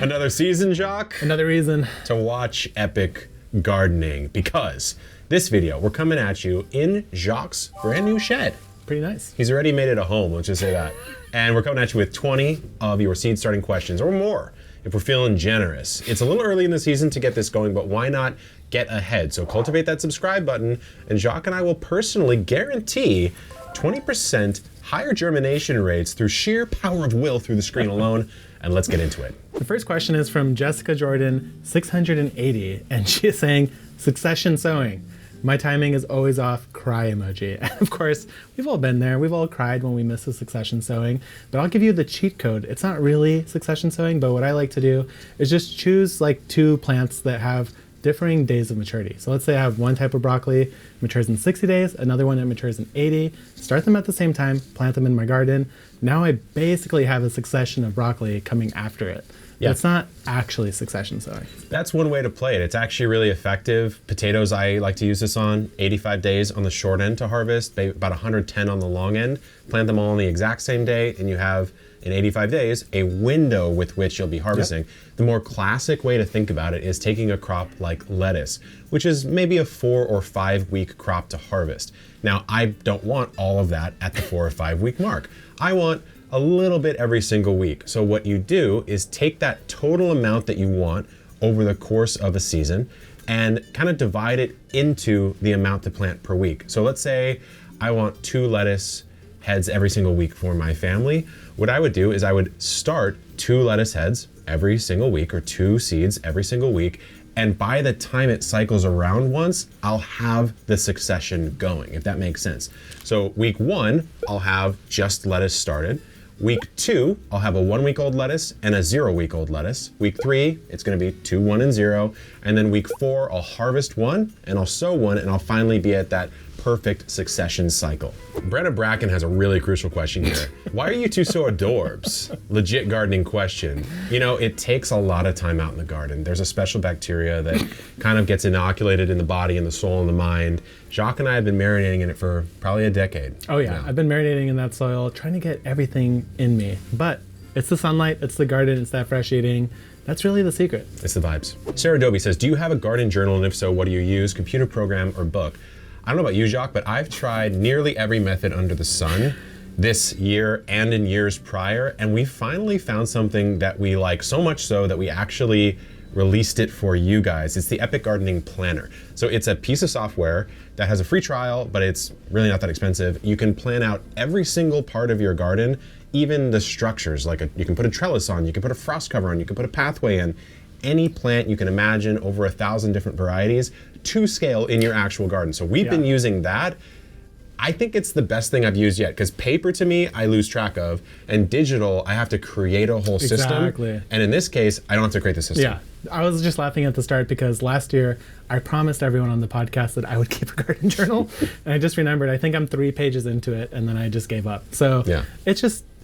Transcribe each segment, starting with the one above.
Another season, Jacques? Another reason to watch epic gardening, because this video, we're coming at you in Jacques' brand new shed. Pretty nice. He's already made it a home, let's just say that. And we're coming at you with 20 of your seed starting questions or more if we're feeling generous. It's a little early in the season to get this going, but why not get ahead? So cultivate that subscribe button, and Jacques and I will personally guarantee 20% higher germination rates through sheer power of will through the screen alone. And let's get into it. The first question is from Jessica Jordan 680, and she is saying, succession sowing. My timing is always off, cry emoji. And of course, we've all been there. We've all cried when we miss a succession sowing, but I'll give you the cheat code. It's not really succession sowing, but what I like to do is just choose like 2 plants that have differing days of maturity. So let's say I have one type of broccoli matures in 60 days, another one that matures in 80, start them at the same time, plant them in my garden. Now I basically have a succession of broccoli coming after it. Yeah. It's not actually succession sowing. That's one way to play it. It's actually really effective. Potatoes, I like to use this on 85 days on the short end to harvest, about 110 on the long end. Plant them all on the exact same day, and you have, in 85 days, a window with which you'll be harvesting. Yep. The more classic way to think about it is taking a crop like lettuce, which is maybe a 4 or 5 week crop to harvest. Now, I don't want all of that at the 4 or 5 week mark. I want a little bit every single week. So what you do is take that total amount that you want over the course of a season and kind of divide it into the amount to plant per week. So let's say I want 2 lettuce heads every single week for my family. What I would do is I would start 2 lettuce heads every single week, or 2 seeds every single week. And by the time it cycles around once, I'll have the succession going, if that makes sense. So week 1, I'll have just lettuce started. Week 2, I'll have a 1-week-old lettuce and a 0-week-old lettuce. Week 3, it's gonna be 2, 1, and 0. And then week 4, I'll harvest 1 and I'll sow 1, and I'll finally be at that perfect succession cycle. Brenna Bracken has a really crucial question here. Why are you two so adorbs? Legit gardening question. You know, it takes a lot of time out in the garden. There's a special bacteria that kind of gets inoculated in the body and the soul and the mind. Jacques and I have been marinating in it for probably a decade. Oh yeah, now. I've been marinating in that soil, trying to get everything in me. But it's the sunlight, it's the garden, it's that fresh eating. That's really the secret. It's the vibes. Sarah Doby says, do you have a garden journal, and if so, what do you use, computer program or book? I don't know about you, Jacques, but I've tried nearly every method under the sun this year and in years prior, and we finally found something that we like, so much so that we actually released it for you guys. It's the Epic Gardening Planner. So it's a piece of software that has a free trial, but it's really not that expensive. You can plan out every single part of your garden, even the structures, like you can put a trellis on, you can put a frost cover on, you can put a pathway in, any plant you can imagine, over 1,000 different varieties to scale in your actual garden. So we've been using that. I think it's the best thing I've used yet, because paper to me, I lose track of, and digital, I have to create a whole system. Exactly. And in this case, I don't have to create the system. Yeah, I was just laughing at the start because last year I promised everyone on the podcast that I would keep a garden journal, and I just remembered, I think I'm 3 pages into it, and then I just gave up. So yeah.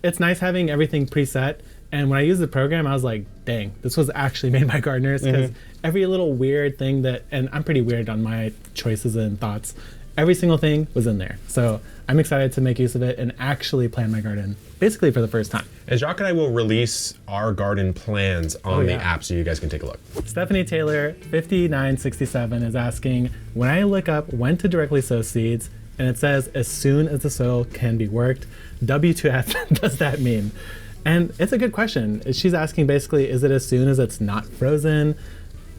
It's nice having everything preset. And when I used the program, I was like, dang, this was actually made by gardeners, because every little weird thing and I'm pretty weird on my choices and thoughts, every single thing was in there. So I'm excited to make use of it and actually plan my garden, basically for the first time. And Jacques and I will release our garden plans on the app so you guys can take a look. Stephanie Taylor, 5967, is asking, when I look up when to directly sow seeds, and it says as soon as the soil can be worked, WTF does that mean? And it's a good question. She's asking basically, is it as soon as it's not frozen?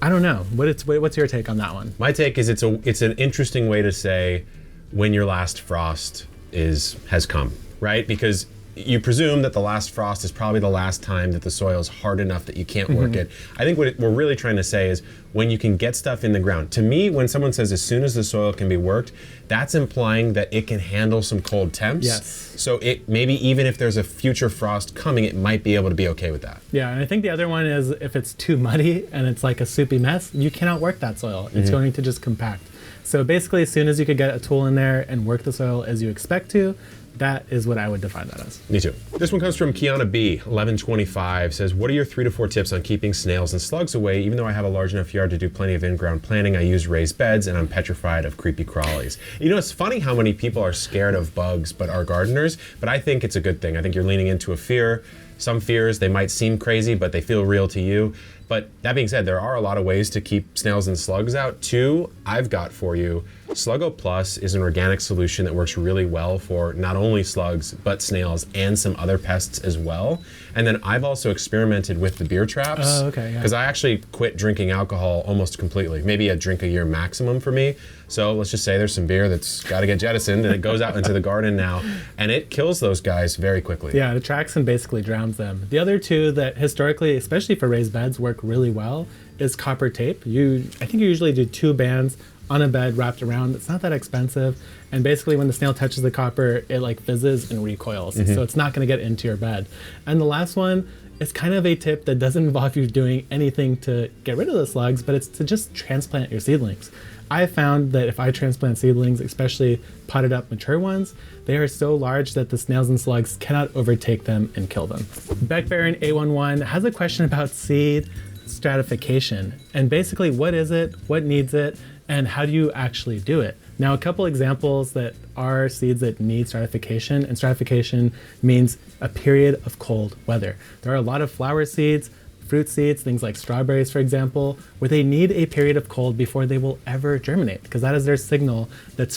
I don't know. What's your take on that one? My take is it's an interesting way to say when your last frost has come, right? Because you presume that the last frost is probably the last time that the soil is hard enough that you can't work it. I think what we're really trying to say is when you can get stuff in the ground. To me, when someone says as soon as the soil can be worked, that's implying that it can handle some cold temps. Yes. So it maybe even if there's a future frost coming, it might be able to be okay with that. Yeah, and I think the other one is if it's too muddy and it's like a soupy mess, you cannot work that soil. It's going to just compact. So basically, as soon as you could get a tool in there and work the soil as you expect to, that is what I would define that as. Me too. This one comes from Kiana B, 1125, says, what are your 3 to 4 tips on keeping snails and slugs away? Even though I have a large enough yard to do plenty of in-ground planting, I use raised beds and I'm petrified of creepy crawlies. You know, it's funny how many people are scared of bugs but are gardeners, but I think it's a good thing. I think you're leaning into a fear some fears, they might seem crazy, but they feel real to you. But that being said, there are a lot of ways to keep snails and slugs out. Two, I've got for you. Sluggo Plus is an organic solution that works really well for not only slugs, but snails and some other pests as well. And then I've also experimented with the beer traps. Oh, okay, yeah. Because I actually quit drinking alcohol almost completely, maybe a drink a year maximum for me. So let's just say there's some beer that's got to get jettisoned and it goes out into the garden now and it kills those guys very quickly. Yeah, it attracts and basically drowns them. The other two that historically, especially for raised beds, work really well is copper tape. I think you usually do 2 bands on a bed wrapped around. It's not that expensive. And basically when the snail touches the copper, it like fizzes and recoils. So it's not going to get into your bed. And the last one is kind of a tip that doesn't involve you doing anything to get rid of the slugs, but it's to just transplant your seedlings. I found that if I transplant seedlings, especially potted up mature ones, they are so large that the snails and slugs cannot overtake them and kill them. Beck Baron A11 has a question about seed stratification. And basically, what is it, what needs it, and how do you actually do it? Now, a couple examples that are seeds that need stratification, and stratification means a period of cold weather. There are a lot of flower seeds, fruit seeds, things like strawberries, for example, where they need a period of cold before they will ever germinate, because that is their signal that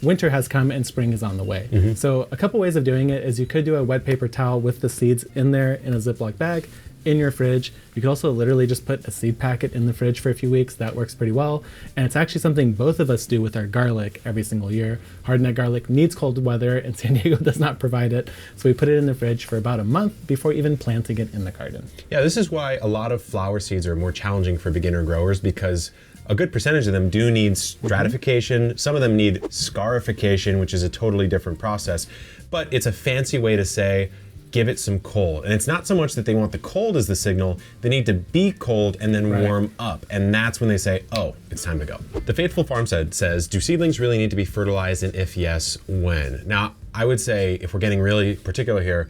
winter has come and spring is on the way. So a couple ways of doing it is you could do a wet paper towel with the seeds in there in a Ziploc bag in your fridge. You could also literally just put a seed packet in the fridge for a few weeks. That works pretty well. And it's actually something both of us do with our garlic every single year. Hardneck garlic needs cold weather and San Diego does not provide it. So we put it in the fridge for about a month before even planting it in the garden. Yeah, this is why a lot of flower seeds are more challenging for beginner growers, because a good percentage of them do need stratification. Some of them need scarification, which is a totally different process. But it's a fancy way to say, give it some cold. And it's not so much that they want the cold as the signal, they need to be cold and then warm up. And that's when they say, oh, it's time to go. The Faithful Farmstead says, do seedlings really need to be fertilized, and if yes, when? Now, I would say, if we're getting really particular here,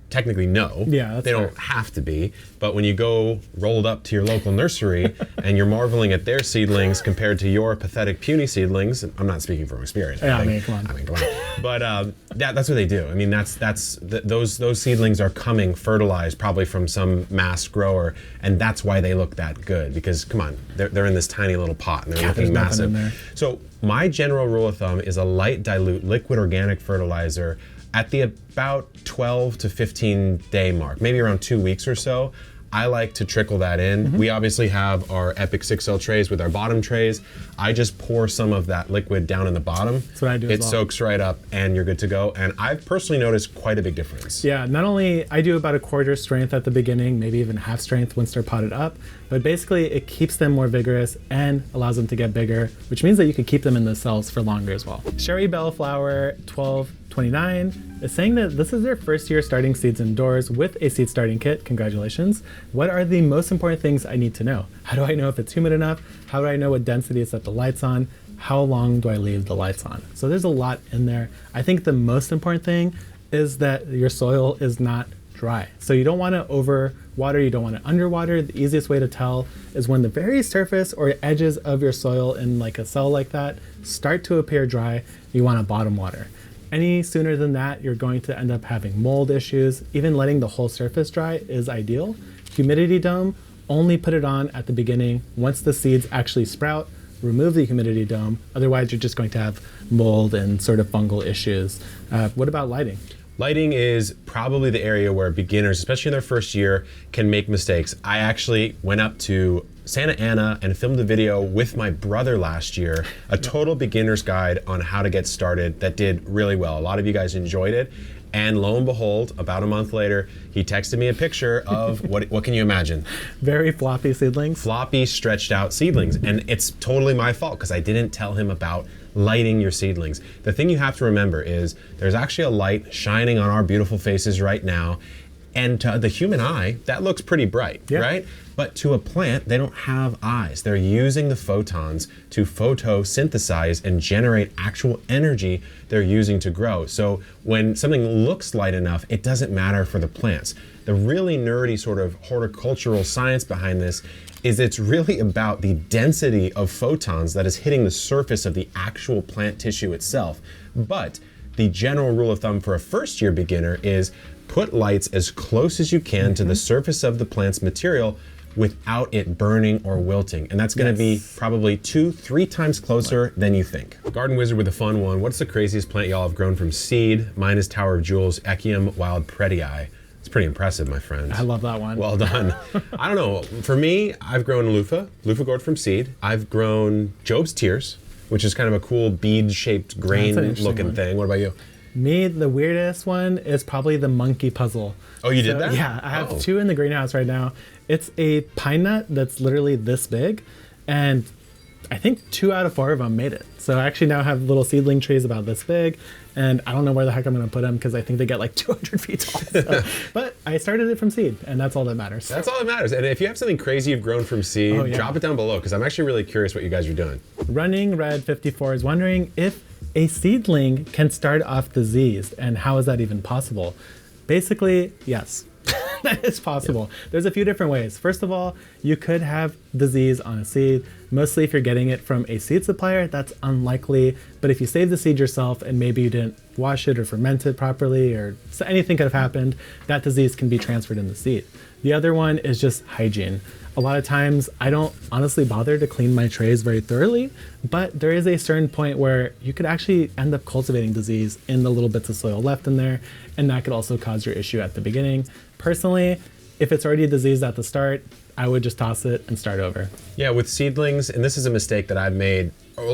technically no. Yeah, they don't have to be. But when you go rolled up to your local nursery and you're marveling at their seedlings compared to your pathetic puny seedlings, I'm not speaking from experience. Yeah, I mean, come on. But that's what they do. I mean, those seedlings are coming fertilized probably from some mass grower, and that's why they look that good. Because come on, they're in this tiny little pot and they're looking massive. So my general rule of thumb is a light dilute liquid organic fertilizer at the about 12 to 15 day mark, maybe around 2 weeks or so. I like to trickle that in. We obviously have our Epic 6L trays with our bottom trays. I just pour some of that liquid down in the bottom. That's what I do as well. It soaks right up and you're good to go. And I've personally noticed quite a big difference. Yeah, not only I do about a quarter strength at the beginning, maybe even half strength once they're potted up, but basically it keeps them more vigorous and allows them to get bigger, which means that you can keep them in the cells for longer as well. Sherry Bellflower 1229 is saying that this is their first year starting seeds indoors with a seed starting kit. Congratulations. What are the most important things I need to know? How do I know if it's humid enough? How do I know what density to set the lights on? How long do I leave the lights on? So there's a lot in there. I think the most important thing is that your soil is not dry. So you don't want to overwater, you don't want to underwater. The easiest way to tell is when the very surface or edges of your soil in like a cell like that start to appear dry, you want to bottom water. Any sooner than that, you're going to end up having mold issues. Even letting the whole surface dry is ideal. Humidity dome, only put it on at the beginning. Once the seeds actually sprout, remove the humidity dome. Otherwise, you're just going to have mold and sort of fungal issues. What about lighting? Lighting is probably the area where beginners, especially in their first year, can make mistakes. I actually went up to Santa Ana and filmed a video with my brother last year, a total beginner's guide on how to get started that did really well. A lot of you guys enjoyed it. And lo and behold, about a month later, he texted me a picture of, what can you imagine? Very floppy seedlings. Floppy, stretched out seedlings. And it's totally my fault because I didn't tell him about lighting your seedlings. The thing you have to remember is there's actually a light shining on our beautiful faces right now. And to the human eye, that looks pretty bright, right? But to a plant, they don't have eyes. They're using the photons to photosynthesize and generate actual energy they're using to grow. So when something looks light enough, it doesn't matter for the plants. The really nerdy sort of horticultural science behind this is it's really about the density of photons that is hitting the surface of the actual plant tissue itself. But the general rule of thumb for a first-year beginner is put lights as close as you can to the surface of the plant's material without it burning or wilting. And that's gonna be probably 2-3 times closer than you think. Garden Wizard with a fun one. What's the craziest plant y'all have grown from seed? Mine is Tower of Jewels, Echium Wild Predii. It's pretty impressive, my friends. I love that one. Well done. I don't know, for me, I've grown loofah gourd from seed. I've grown Job's Tears, which is kind of a cool bead-shaped grain looking thing. What about you? Me, the weirdest one is probably the monkey puzzle. Oh, you did that? Yeah, I have 2 in the greenhouse right now. It's a pine nut that's literally this big, and I think 2 out of 4 of them made it. So I actually now have little seedling trees about this big, and I don't know where the heck I'm gonna put them because I think they get like 200 feet tall. So. But I started it from seed, and that's all that matters. That's all that matters. And if you have something crazy you've grown from seed, drop it down below because I'm actually really curious what you guys are doing. Running Red 54 is wondering if a seedling can start off diseased, and how is that even possible? Basically, yes. That is possible. There's a few different ways. First of all, you could have disease on a seed. Mostly if you're getting it from a seed supplier, that's unlikely. But if you save the seed yourself and maybe you didn't wash it or ferment it properly, or so anything could have happened, that disease can be transferred in the seed. The other one is just hygiene. A lot of times I don't honestly bother to clean my trays very thoroughly, but there is a certain point where you could actually end up cultivating disease in the little bits of soil left in there, and that could also cause your issue at the beginning. Personally, if it's already diseased at the start, I would just toss it and start over. Yeah, with seedlings, and this is a mistake that I've made,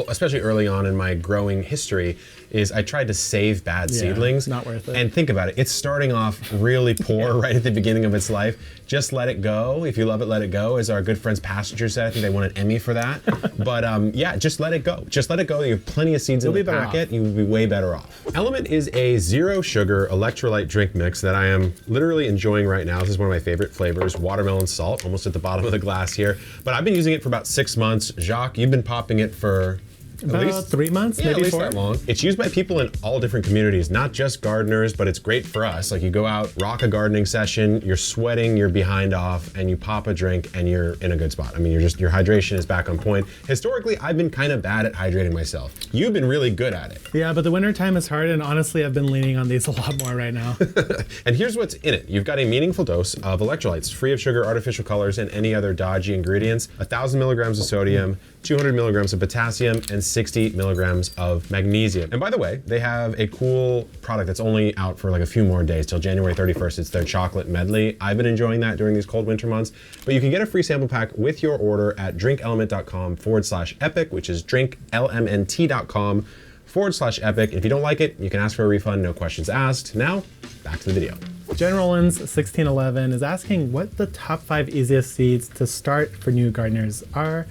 especially early on in my growing history, is I tried to save bad seedlings. Not worth it. And think about it, it's starting off really poor right at the beginning of its life. Just let it go. If you love it, let it go. As our good friends Passenger said, I think they won an Emmy for that. But yeah, just let it go. Just let it go. You have plenty of seeds in the packet. You will be way better off. Element is a 0 sugar electrolyte drink mix that I am literally enjoying right now. This is one of my favorite flavors, watermelon salt, almost at the bottom of the glass here. But I've been using it for about 6 months. Jacques, you've been popping it for about at least 3 months, maybe at least 4. That long. It's used by people in all different communities, not just gardeners, but it's great for us. Like you go out, rock a gardening session, you're sweating, you're behind off, and you pop a drink and you're in a good spot. I mean, your hydration is back on point. Historically, I've been kind of bad at hydrating myself. You've been really good at it. Yeah, but the winter time is hard, and honestly, I've been leaning on these a lot more right now. And here's what's in it. You've got a meaningful dose of electrolytes, free of sugar, artificial colors, and any other dodgy ingredients, 1,000 milligrams of sodium, 200 milligrams of potassium, and 60 milligrams of magnesium. And by the way, they have a cool product that's only out for like a few more days till January 31st. It's their chocolate medley. I've been enjoying that during these cold winter months, but you can get a free sample pack with your order at drinkelement.com/epic, which is drinklmnt.com/epic. If you don't like it, you can ask for a refund, no questions asked. Now, back to the video. General Rollins 1611 is asking what the top 5 easiest seeds to start for new gardeners are.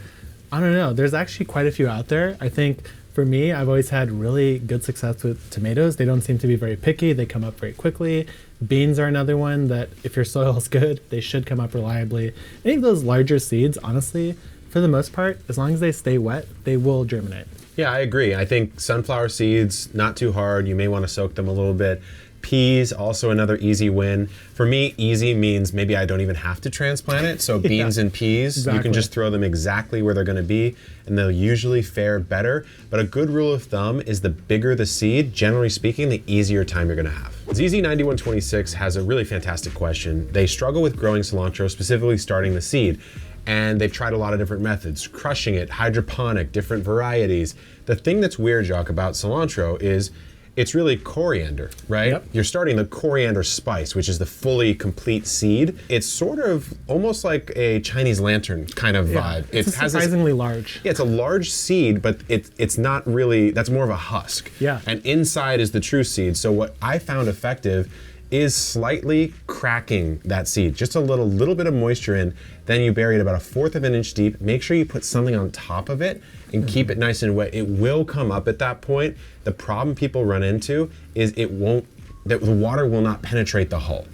I don't know, there's actually quite a few out there. I think for me, I've always had really good success with tomatoes. They don't seem to be very picky. They come up very quickly. Beans are another one that if your soil is good, they should come up reliably. Any of those larger seeds, honestly, for the most part, as long as they stay wet, they will germinate. Yeah, I agree. I think sunflower seeds, not too hard. You may want to soak them a little bit. Peas, also another easy win. For me, easy means maybe I don't even have to transplant it. So beans and peas, you can just throw them exactly where they're gonna be and they'll usually fare better. But a good rule of thumb is the bigger the seed, generally speaking, the easier time you're gonna have. ZZ9126 has a really fantastic question. They struggle with growing cilantro, specifically starting the seed. And they've tried a lot of different methods, crushing it, hydroponic, different varieties. The thing that's weird, Jacques, about cilantro is it's really coriander, right? Yep. You're starting the coriander spice, which is the fully complete seed. It's sort of almost like a Chinese lantern kind of vibe. It's surprisingly large. Yeah, it's a large seed, but it's not really, that's more of a husk. Yeah. And inside is the true seed. So what I found effective is slightly cracking that seed, just a little bit of moisture in, then you bury it about 1/4 of an inch deep. Make sure you put something on top of it and keep it nice and wet. It will come up at that point. The problem people run into is the water will not penetrate the hull.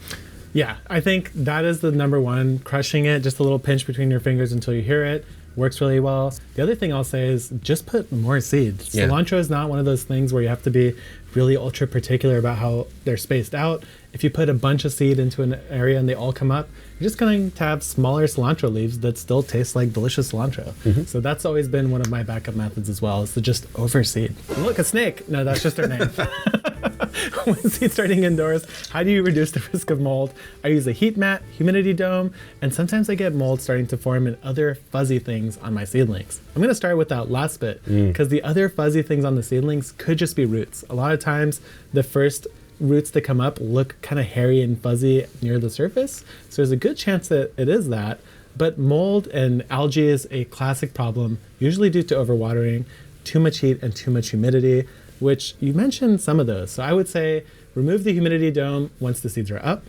Yeah, I think that is the number one, crushing it, just a little pinch between your fingers until you hear it. Works really well. The other thing I'll say is just put more seeds. Yeah. Cilantro is not one of those things where you have to be really ultra particular about how they're spaced out. If you put a bunch of seed into an area and they all come up, you're just going to have smaller cilantro leaves that still taste like delicious cilantro. So that's always been one of my backup methods as well, is to just overseed. Look, a snake. No, that's just her name. When seed starting indoors, how do you reduce the risk of mold? I use a heat mat, humidity dome, and sometimes I get mold starting to form in other fuzzy things on my seedlings. I'm gonna start with that last bit because the other fuzzy things on the seedlings could just be roots. A lot of times the first roots that come up look kind of hairy and fuzzy near the surface. So there's a good chance that it is that. But mold and algae is a classic problem, usually due to overwatering, too much heat and too much humidity, which you mentioned some of those. So I would say remove the humidity dome once the seeds are up.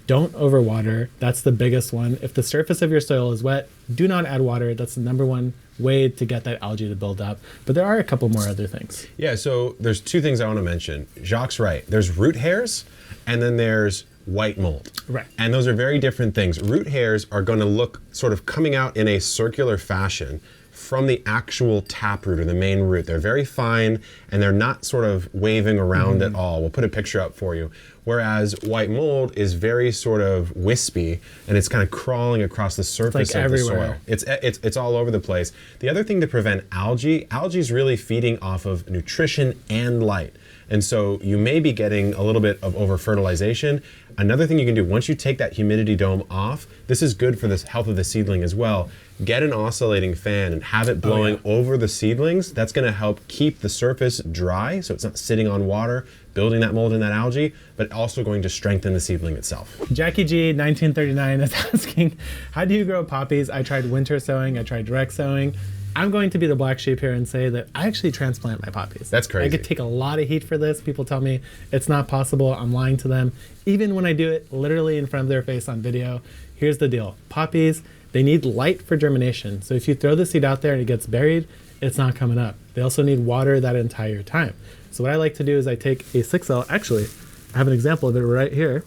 Don't overwater. That's the biggest one. If the surface of your soil is wet, do not add water. That's the number one way to get that algae to build up. But there are a couple more other things. Yeah, so there's two things I want to mention. Jacques' right. There's root hairs, and then there's white mold. Right. And those are very different things. Root hairs are going to look sort of coming out in a circular fashion from the actual taproot or the main root. They're very fine and they're not sort of waving around at all. We'll put a picture up for you. Whereas white mold is very sort of wispy and it's kind of crawling across the surface of everywhere. the soil. It's all over the place. The other thing to prevent algae is really feeding off of nutrition and light. And so you may be getting a little bit of over-fertilization. Another thing you can do, once you take that humidity dome off, this is good for the health of the seedling as well. Get an oscillating fan and have it blowing over the seedlings. That's gonna help keep the surface dry, so it's not sitting on water, building that mold and that algae, but also going to strengthen the seedling itself. Jackie G, 1939, is asking, how do you grow poppies? I tried winter sowing, I tried direct sowing. I'm going to be the black sheep here and say that I actually transplant my poppies. That's crazy. I could take a lot of heat for this. People tell me it's not possible. I'm lying to them. Even when I do it literally in front of their face on video, here's the deal. Poppies, they need light for germination. So if you throw the seed out there and it gets buried, it's not coming up. They also need water that entire time. So what I like to do is I take a 6L. Actually, I have an example of it right here.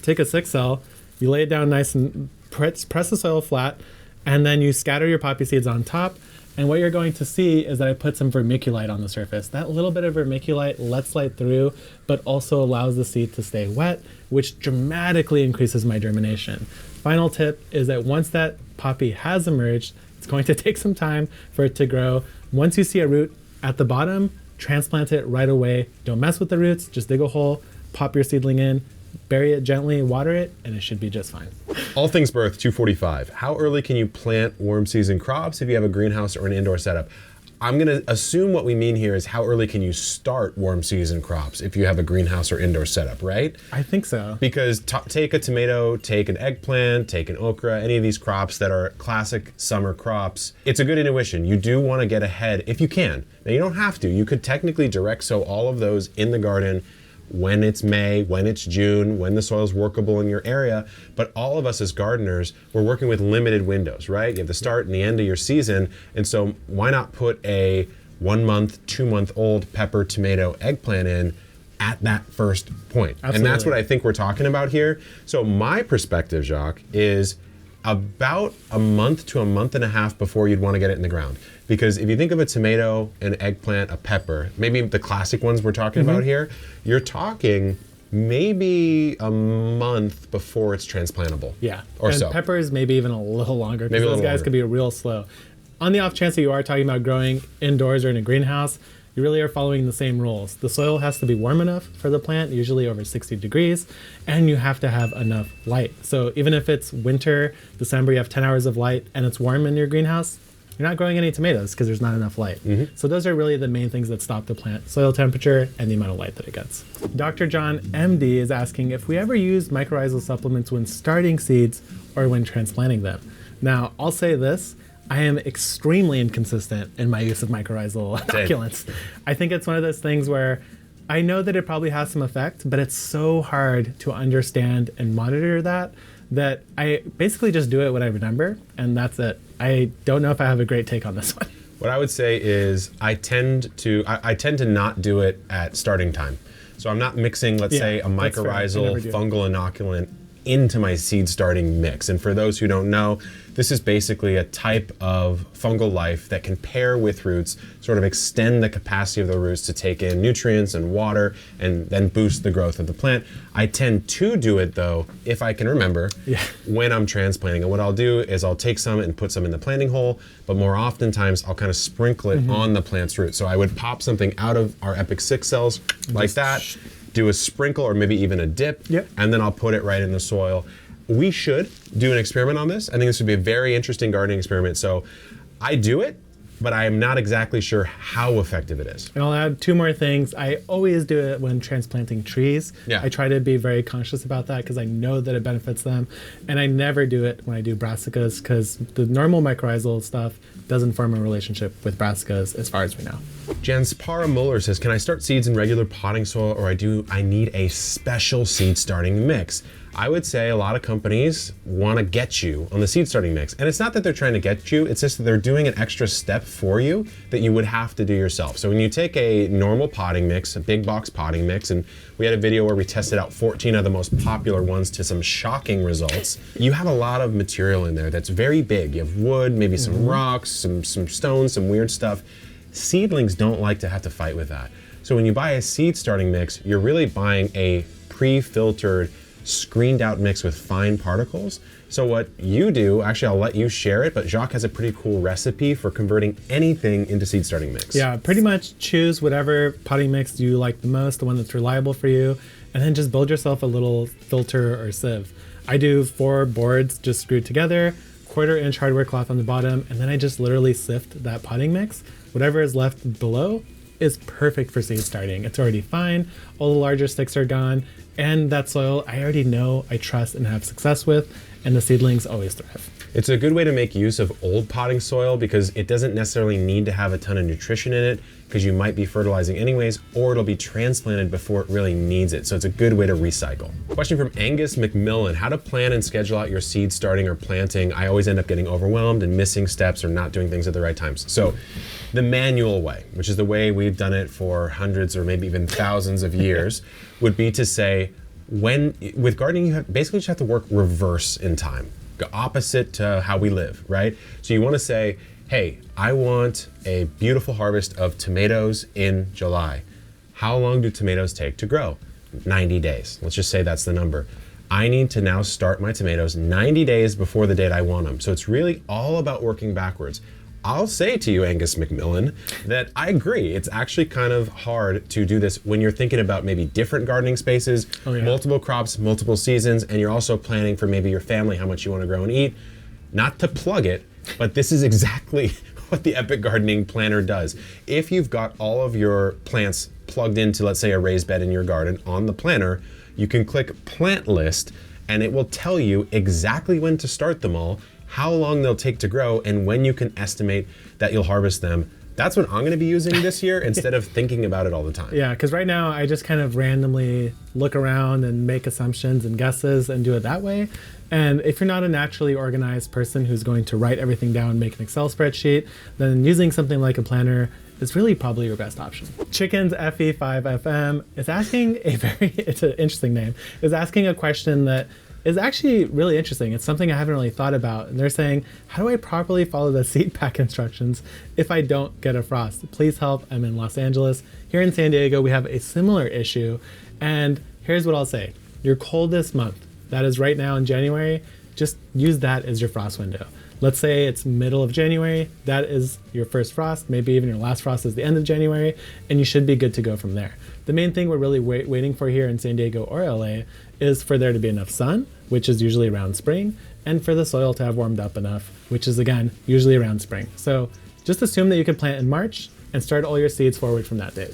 Take a 6L, you lay it down nice and press the soil flat, and then you scatter your poppy seeds on top. And what you're going to see is that I put some vermiculite on the surface. That little bit of vermiculite lets light through, but also allows the seed to stay wet, which dramatically increases my germination. Final tip is that once that poppy has emerged, it's going to take some time for it to grow. Once you see a root at the bottom, transplant it right away. Don't mess with the roots, just dig a hole, pop your seedling in, bury it gently, water it, and it should be just fine. All Things Birth 245. How early can you plant warm season crops if you have a greenhouse or an indoor setup? I'm gonna assume what we mean here is how early can you start warm season crops if you have a greenhouse or indoor setup, right? I think so. Because take a tomato, take an eggplant, take an okra, any of these crops that are classic summer crops, it's a good intuition. You do wanna get ahead if you can. Now you don't have to. You could technically direct sow all of those in the garden when it's May, when it's June, when the soil's workable in your area. But all of us as gardeners, we're working with limited windows, right? You have the start and the end of your season. And so why not put a 1 month, 2 month old pepper, tomato, eggplant in at that first point? Absolutely. And that's what I think we're talking about here. So my perspective, Jacques, is about a month to a month and a half before you'd want to get it in the ground. Because if you think of a tomato, an eggplant, a pepper, maybe the classic ones we're talking about here, you're talking maybe a month before it's transplantable. Yeah, or and so. Peppers maybe even a little longer, because Maybe a those little guys longer. could be real slow. On the off chance that you are talking about growing indoors or in a greenhouse, you really are following the same rules. The soil has to be warm enough for the plant, usually over 60 degrees, and you have to have enough light. So even if it's winter, December, you have 10 hours of light and it's warm in your greenhouse, you're not growing any tomatoes because there's not enough light. So those are really the main things that stop the plant: soil temperature and the amount of light that it gets. Dr. John MD is asking if we ever use mycorrhizal supplements when starting seeds or when transplanting them. Now, I'll say this: I am extremely inconsistent in my use of mycorrhizal inoculants. I think it's one of those things where I know that it probably has some effect, but it's so hard to understand and monitor that I basically just do it when I remember, and that's it. I don't know if I have a great take on this one. What I would say is I tend to not do it at starting time. So I'm not mixing, let's say, a that's fair. I mycorrhizal never do. fungal inoculant into my seed starting mix. And for those who don't know, this is basically a type of fungal life that can pair with roots, sort of extend the capacity of the roots to take in nutrients and water and then boost the growth of the plant. I tend to do it though, if I can remember, when I'm transplanting. And what I'll do is I'll take some and put some in the planting hole, but more oftentimes I'll kind of sprinkle it on the plant's root. So I would pop something out of our Epic 6 cells like that, do a sprinkle or maybe even a dip, and then I'll put it right in the soil. We should do an experiment on this. I think this would be a very interesting gardening experiment. So I do it, but I am not exactly sure how effective it is. And I'll add 2 more things. I always do it when transplanting trees. I try to be very conscious about that because I know that it benefits them. And I never do it when I do brassicas because the normal mycorrhizal stuff doesn't form a relationship with brassicas as far as we know. Jens Muller says, can I start seeds in regular potting soil or I need a special seed starting mix? I would say a lot of companies want to get you on the seed starting mix. And it's not that they're trying to get you, it's just that they're doing an extra step for you that you would have to do yourself. So when you take a normal potting mix, a big box potting mix, and we had a video where we tested out 14 of the most popular ones to some shocking results, you have a lot of material in there that's very big. You have wood, maybe some rocks, some stones, some weird stuff. Seedlings don't like to have to fight with that. So when you buy a seed starting mix, you're really buying a pre-filtered, screened out mix with fine particles. So what you do, actually I'll let you share it, but Jacques has a pretty cool recipe for converting anything into seed starting mix. Yeah, pretty much choose whatever potting mix you like the most, the one that's reliable for you, and then just build yourself a little filter or sieve. I do 4 boards just screwed together, 1/4 inch hardware cloth on the bottom, and then I just literally sift that potting mix. Whatever is left below is perfect for seed starting. It's already fine, all the larger sticks are gone, and that soil I already know, I trust, and have success with, and the seedlings always thrive. It's a good way to make use of old potting soil because it doesn't necessarily need to have a ton of nutrition in it because you might be fertilizing anyways, or it'll be transplanted before it really needs it. So it's a good way to recycle. Question from Angus McMillan, how to plan and schedule out your seed starting or planting. I always end up getting overwhelmed and missing steps or not doing things at the right times. So the manual way, which is the way we've done it for hundreds or maybe even thousands of years, would be to say, with gardening, you basically just have to work reverse in time, go opposite to how we live, right? So you want to say, hey, I want a beautiful harvest of tomatoes in July. How long do tomatoes take to grow? 90 days. Let's just say that's the number. I need to now start my tomatoes 90 days before the date I want them. So it's really all about working backwards. I'll say to you, Angus McMillan, that I agree. It's actually kind of hard to do this when you're thinking about maybe different gardening spaces, multiple crops, multiple seasons, and you're also planning for maybe your family, how much you want to grow and eat. Not to plug it, but this is exactly what the Epic Gardening Planner does. If you've got all of your plants plugged into, let's say, a raised bed in your garden on the planner, you can click Plant List, and it will tell you exactly when to start them all, how long they'll take to grow, and when you can estimate that you'll harvest them. That's what I'm going to be using this year instead of thinking about it all the time. Yeah, because right now I just kind of randomly look around and make assumptions and guesses and do it that way. And if you're not a naturally organized person who's going to write everything down, make an Excel spreadsheet, then using something like a planner is really probably your best option. Chickens FE5FM is asking it's an interesting name, is asking a question that is actually really interesting. It's something I haven't really thought about. And they're saying, how do I properly follow the seed pack instructions if I don't get a frost? Please help, I'm in Los Angeles. Here in San Diego, we have a similar issue. And here's what I'll say. Your coldest month, that is right now in January, just use that as your frost window. Let's say it's middle of January, that is your first frost, maybe even your last frost is the end of January, and you should be good to go from there. The main thing we're really waiting for here in San Diego or LA is for there to be enough sun, which is usually around spring, and for the soil to have warmed up enough, which is again, usually around spring. So just assume that you can plant in March and start all your seeds forward from that date.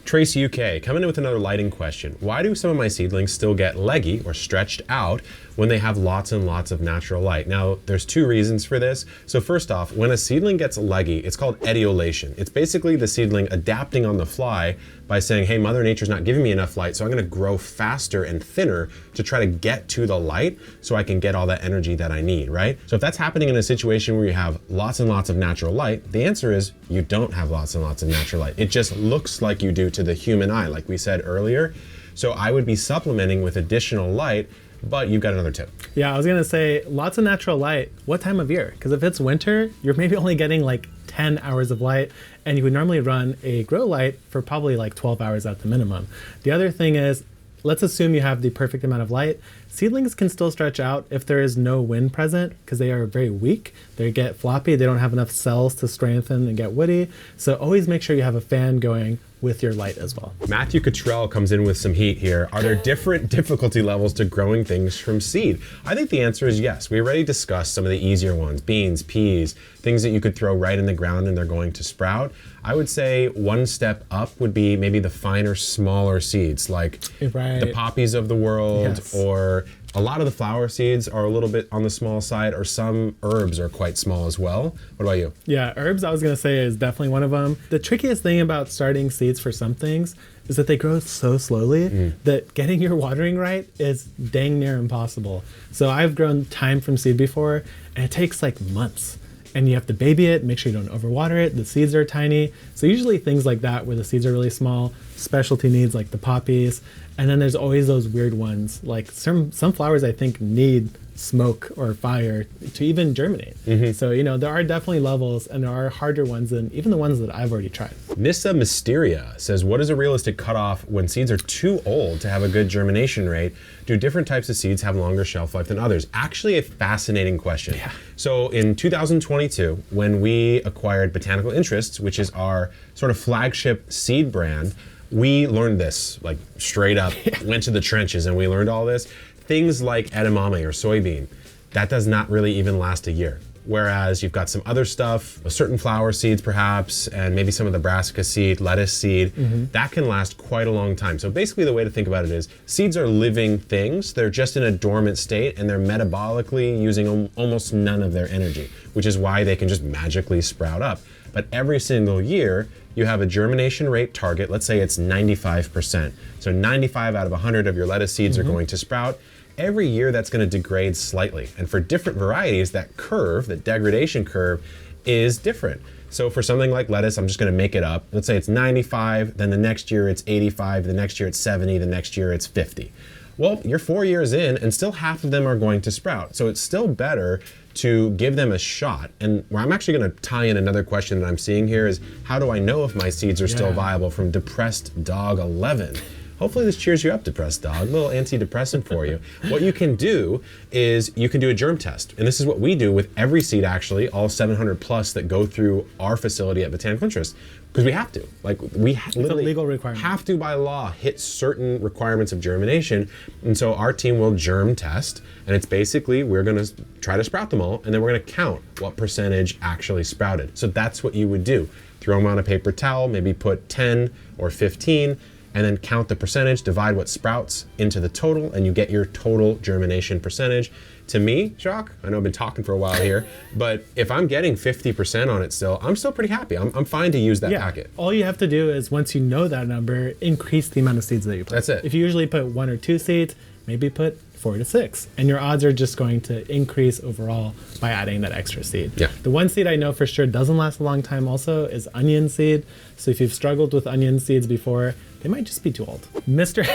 Trace UK, coming in with another lighting question. Why do some of my seedlings still get leggy or stretched out when they have lots and lots of natural light? Now, there's 2 reasons for this. So first off, when a seedling gets leggy, it's called etiolation. It's basically the seedling adapting on the fly by saying, hey, Mother Nature's not giving me enough light, so I'm gonna grow faster and thinner to try to get to the light so I can get all that energy that I need, right? So if that's happening in a situation where you have lots and lots of natural light, the answer is you don't have lots and lots of natural light. It just looks like you do to the human eye, like we said earlier. So I would be supplementing with additional light but you've got another tip. Yeah, I was gonna say lots of natural light. What time of year? Because if it's winter, you're maybe only getting like 10 hours of light, and you would normally run a grow light for probably like 12 hours at the minimum. The other thing is, let's assume you have the perfect amount of light. Seedlings can still stretch out if there is no wind present because they are very weak. They get floppy, they don't have enough cells to strengthen and get woody. So always make sure you have a fan going with your light as well. Matthew Cottrell comes in with some heat here. Are there different difficulty levels to growing things from seed? I think the answer is yes. We already discussed some of the easier ones, beans, peas, things that you could throw right in the ground and they're going to sprout. I would say one step up would be maybe the finer, smaller seeds, like the poppies of the world, or a lot of the flower seeds are a little bit on the small side, or some herbs are quite small as well. What about you? Yeah, herbs I was gonna say is definitely one of them. The trickiest thing about starting seeds for some things is that they grow so slowly that getting your watering right is dang near impossible. So I've grown thyme from seed before, and it takes like months. And you have to baby it, make sure you don't overwater it. The seeds are tiny. So usually things like that where the seeds are really small, specialty needs like the poppies. And then there's always those weird ones. Like some flowers I think need smoke or fire to even germinate. So, you know, there are definitely levels, and there are harder ones than even the ones that I've already tried. Nissa Mysteria says, what is a realistic cutoff when seeds are too old to have a good germination rate? Do different types of seeds have longer shelf life than others? Actually, a fascinating question. Yeah. So in 2022, when we acquired Botanical Interests, which is our sort of flagship seed brand, we learned this, like straight up, went to the trenches and we learned all this. Things like edamame or soybean, that does not really even last a year. Whereas you've got some other stuff, certain flower seeds perhaps, and maybe some of the brassica seed, lettuce seed, that can last quite a long time. So basically the way to think about it is seeds are living things. They're just in a dormant state and they're metabolically using almost none of their energy, which is why they can just magically sprout up. But every single year, you have a germination rate target. Let's say it's 95%. So 95 out of 100 of your lettuce seeds are going to sprout. Every year that's going to degrade slightly. And for different varieties, that curve, that degradation curve, is different. So for something like lettuce, I'm just going to make it up. Let's say it's 95, then the next year it's 85, the next year it's 70, the next year it's 50. Well, you're 4 years in and still half of them are going to sprout. So it's still better to give them a shot. And where I'm actually going to tie in another question that I'm seeing here is, how do I know if my seeds are still viable, from Depressed Dog 11? Hopefully this cheers you up, Depressed Dog, a little antidepressant for you. What you can do is you can do a germ test. And this is what we do with every seed, actually, all 700 plus that go through our facility at Botanical Interest. Because we have to. Like, we literally legal requirement. have to, by law, hit certain requirements of germination. And so our team will germ test. And it's basically, we're going to try to sprout them all. And then we're going to count what percentage actually sprouted. So that's what you would do. Throw them on a paper towel, maybe put 10 or 15, and then count the percentage, divide what sprouts into the total, and you get your total germination percentage. To me, Jacques, I know I've been talking for a while here, but if I'm getting 50% on it still, I'm still pretty happy. I'm fine to use that packet. All you have to do is, once you know that number, increase the amount of seeds that you put. That's it. If you usually put 1 or 2 seeds, maybe put 4 to 6, and your odds are just going to increase overall by adding that extra seed. Yeah. The one seed I know for sure doesn't last a long time also is onion seed. So if you've struggled with onion seeds before, they might just be too old. Mr.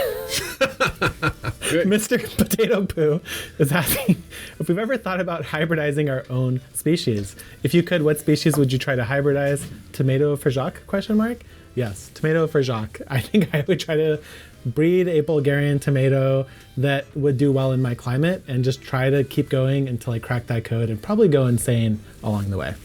Potato Poo is asking if we've ever thought about hybridizing our own species. If you could, what species would you try to hybridize? Tomato for Jacques? ? Yes, tomato for Jacques. I think I would try to breed a Bulgarian tomato that would do well in my climate and just try to keep going until I crack that code and probably go insane along the way.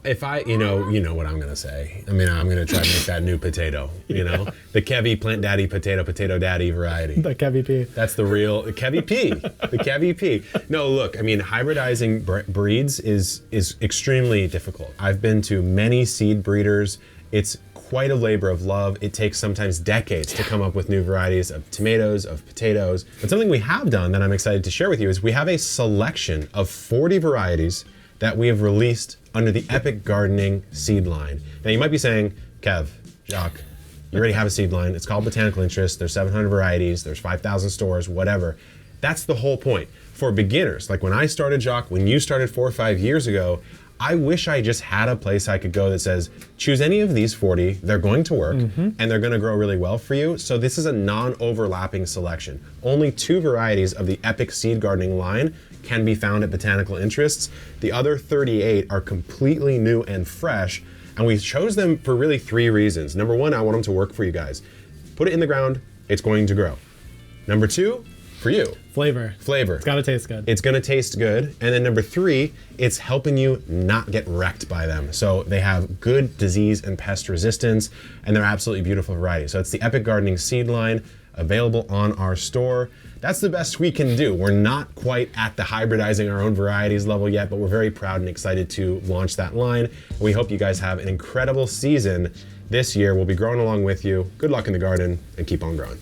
If I, you know what I'm going to say. I mean, I'm going to try to make that new potato, the Kevy Plant Daddy Potato Daddy variety. The Kevy P. That's the real Kevy P. The Kevy P. No, look, I mean, hybridizing breeds is extremely difficult. I've been to many seed breeders. It's quite a labor of love. It takes sometimes decades to come up with new varieties of tomatoes, of potatoes. But something we have done that I'm excited to share with you is we have a selection of 40 varieties that we have released under the Epic Gardening seed line. Now you might be saying, Kev, Jacques, you already have a seed line. It's called Botanical Interest. There's 700 varieties. There's 5,000 stores, whatever. That's the whole point. For beginners, like when I started, Jacques, when you started 4 or 5 years ago, I wish I just had a place I could go that says, choose any of these 40, they're going to work, and they're gonna grow really well for you. So this is a non-overlapping selection. Only 2 varieties of the Epic Seed Gardening line can be found at Botanical Interests. The other 38 are completely new and fresh, and we chose them for really 3 reasons. Number 1, I want them to work for you guys. Put it in the ground, it's going to grow. Number 2, for you. Flavor. Flavor. It's gotta taste good. It's gonna taste good. And then number 3, it's helping you not get wrecked by them. So they have good disease and pest resistance, and they're absolutely beautiful varieties. So it's the Epic Gardening Seed line, available on our store. That's the best we can do. We're not quite at the hybridizing our own varieties level yet, but we're very proud and excited to launch that line. And we hope you guys have an incredible season this year. We'll be growing along with you. Good luck in the garden, and keep on growing.